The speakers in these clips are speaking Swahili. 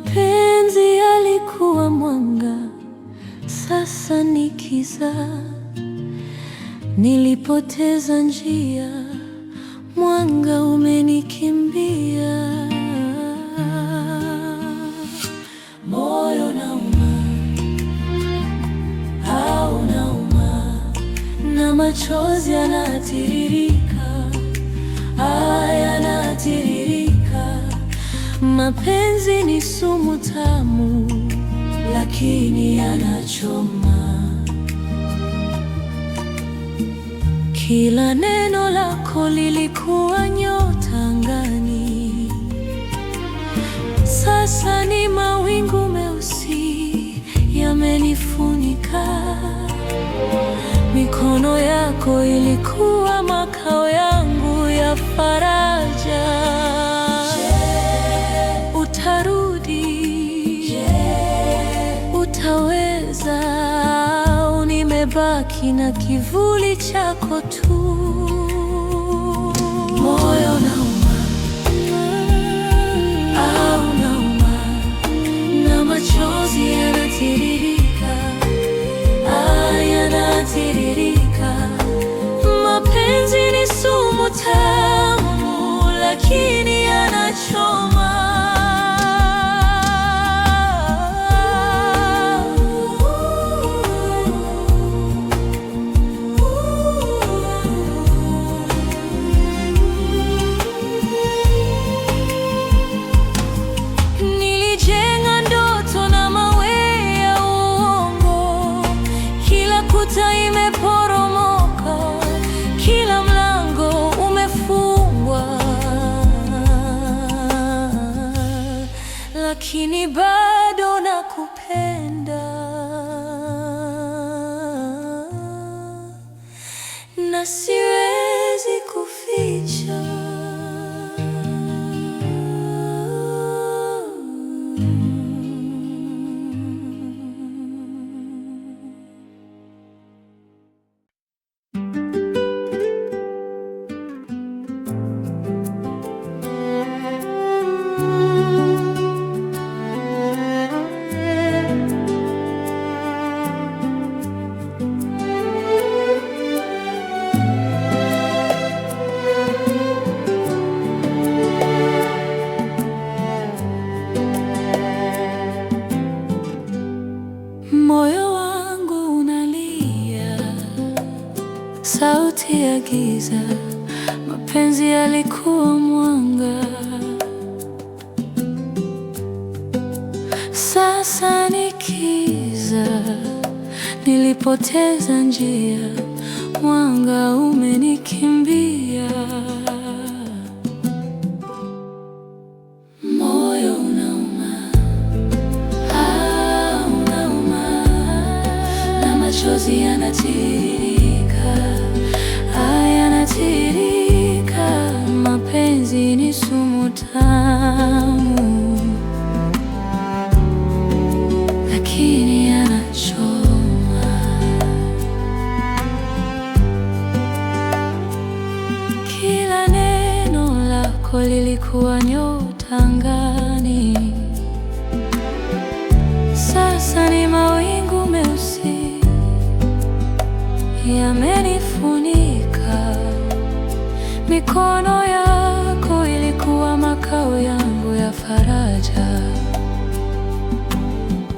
Mapenzi yalikuwa mwanga, sasa ni giza. Nilipoteza njia, mwanga umenikimbia. Moyo nauma, unauma, na machozi yanatiririka, yanatiririka. Mapenzi ni sumu tamu, lakini yanachoma. Kila neno lako lilikuwa nyota angani, sasa ni mawingu meusi yamenifunika. Mikono yako ilikuwa makao yangu ya faraja. Utarudi? Utaweza? Au nimebaki na kivuli chako tu? Moyo nauma, unauma, na machozi yanatiririka, yanatiririka. Mapenzi ni sumu tamu, lakini yanachoma. Nilijenga ndoto na mawe ya uongo, kila kuta imeporomoka, kila mlango umefungwa, lakini bado nakupenda na siwezi kuficha. Moyo wangu unalia, sauti ya giza. Mapenzi yalikuwa mwanga, sasa ni giza. Nilipoteza njia, mwanga umenikimbia. Moyo unauma, unauma, na machozi yanatiririka, yanatiririka. Mapenzi ni sumu tamu, lakini yanachoma. Kila neno lako lilikuwa nyota angani, sasa ni mawingu meusi yamenifunika. Mikono yako ilikuwa makao yangu ya faraja.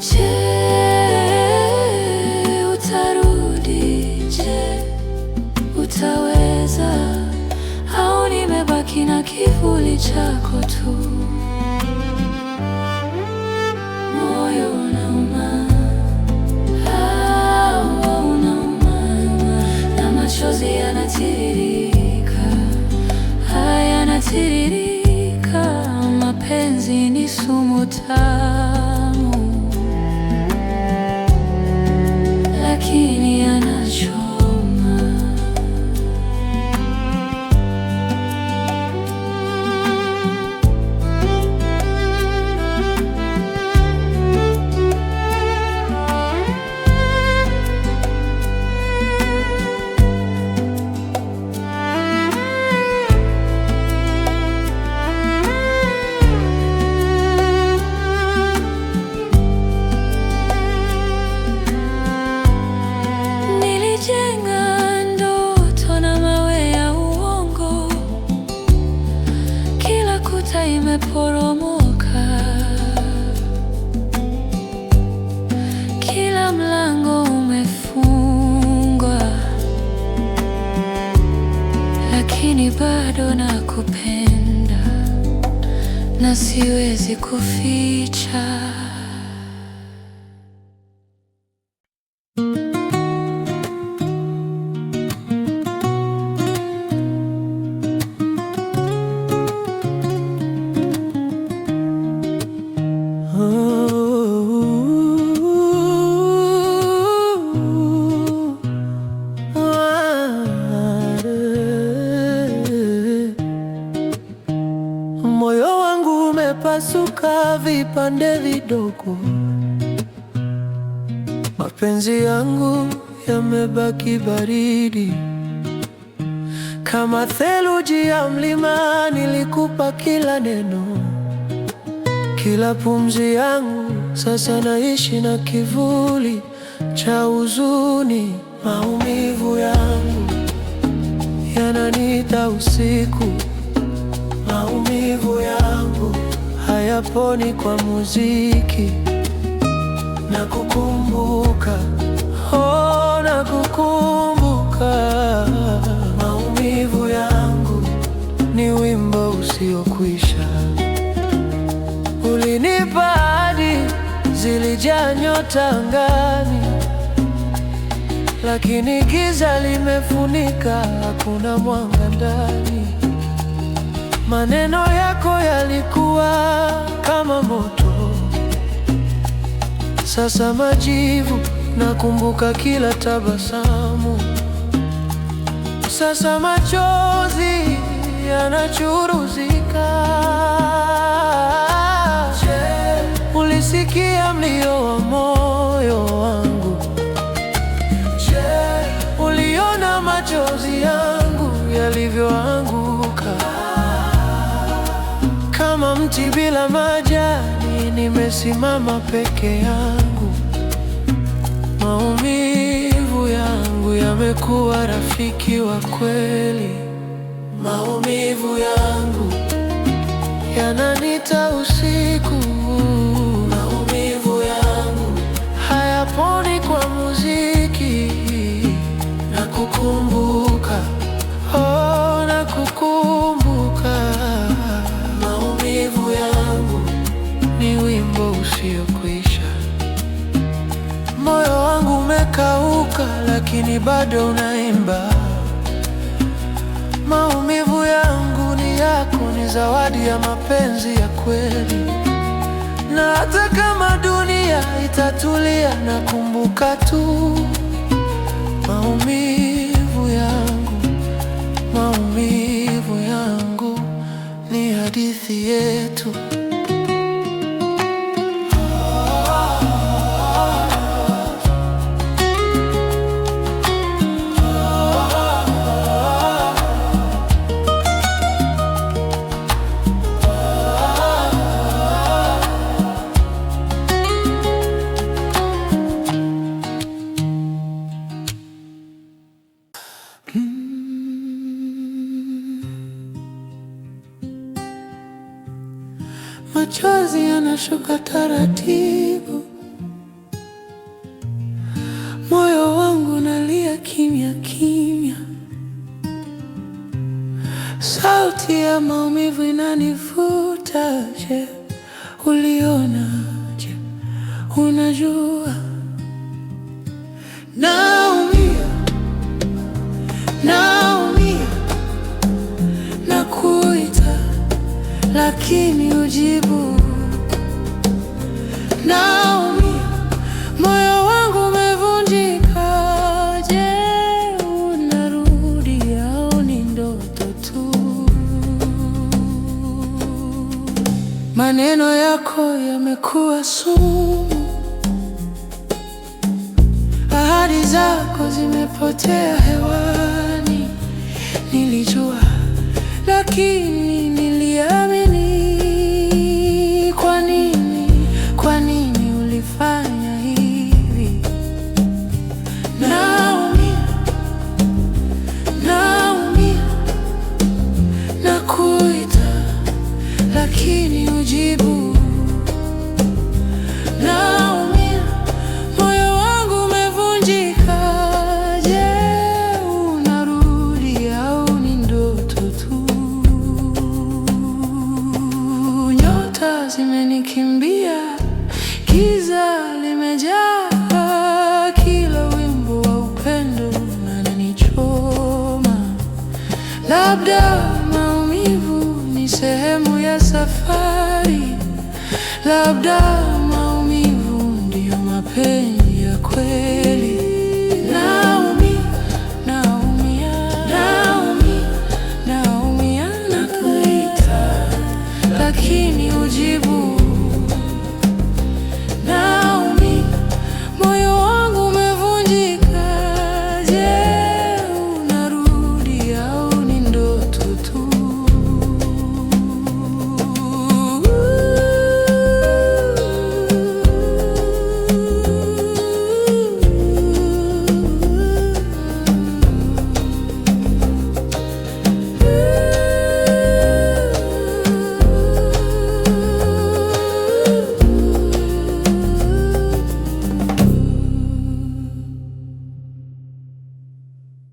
Je, utarudi? Je, utaweza? Au nimebaki na kivuli chako tu? Moyo unauma, unauma, na machozi yanatiririka, yanatiririka. Mapenzi ni sumu tamu, lakini yanachoma. lakini bado nakupenda na siwezi kuficha. Moyo wangu umepasuka vipande vidogo, mapenzi yangu yamebaki baridi kama theluji ya mlima. Nilikupa kila neno, kila pumzi yangu, sasa naishi na kivuli cha huzuni. Maumivu yangu yananiita usiku, maumivu yangu hayaponi kwa muziki. Nakukumbuka, oh, nakukumbuka. Maumivu yangu ni wimbo usiokwisha. Ulinipa ahadi zilijaa nyota angani, lakini giza limefunika, hakuna mwanga ndani. Maneno yako yalikuwa kama moto, sasa majivu. Nakumbuka kila tabasamu, sasa machozi yanachuruzika. Je, ulisikia mlio wa moyo wangu? Je, uliona machozi yangu yalivyoanguka? Kama mti bila majani, nimesimama peke yangu. Maumivu yangu yamekuwa rafiki wa kweli. Maumivu yangu yananiita usiku. Maumivu yangu hayaponi kwa muziki. Nakukumbuka, oh, nakukumbuka. Maumivu yangu ni wimbo usiokwisha. Moyo wangu umekauka, lakini bado unaimba. Maumivu yangu ni yako, ni zawadi ya mapenzi ya kweli. Na hata kama dunia itatulia, nakumbuka tu maumivu yangu. Maumivu yangu ni hadithi yetu. Machozi yanashuka taratibu, moyo wangu nalia kimya kimya. Sauti ya maumivu inanivuta. Je, uliona? Je, unajua? Naumia, naumia, nakuita lakini ujibu. Naumia, moyo wangu umevunjika. Je, unarudi au ni ndoto tu? Maneno yako yamekuwa sumu, ahadi zako zimepotea hewani. Nilijua, lakini niliamini. Kwa nini ulifanya hivi? Naumia, naumia, nakuita lakini ujibu. Naumia, moyo wangu umevunjika. Je, unarudi au ni ndoto Labda maumivu ni sehemu ya safari, labda maumivu ndiyo mapenzi.